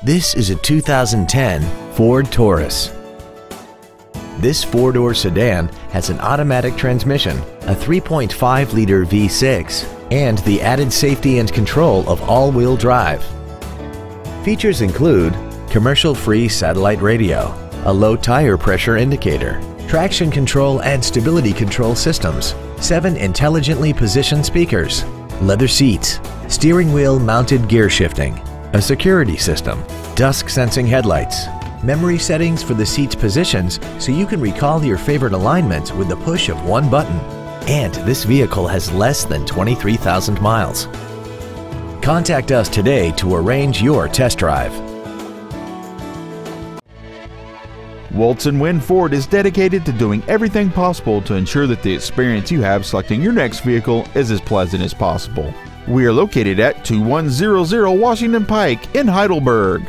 This is a 2010 Ford Taurus. This four-door sedan has an automatic transmission, a 3.5-liter V6, and the added safety and control of all-wheel drive. Features include commercial-free satellite radio, a low tire pressure indicator, traction control and stability control systems, 7 intelligently positioned speakers, leather seats, steering wheel mounted gear shifting, a security system, dusk sensing headlights, memory settings for the seat's positions so you can recall your favorite alignments with the push of one button. And this vehicle has less than 23,000 miles. Contact us today to arrange your test drive. Woltz & Wind Ford is dedicated to doing everything possible to ensure that the experience you have selecting your next vehicle is as pleasant as possible. We are located at 2100 Washington Pike in Heidelberg.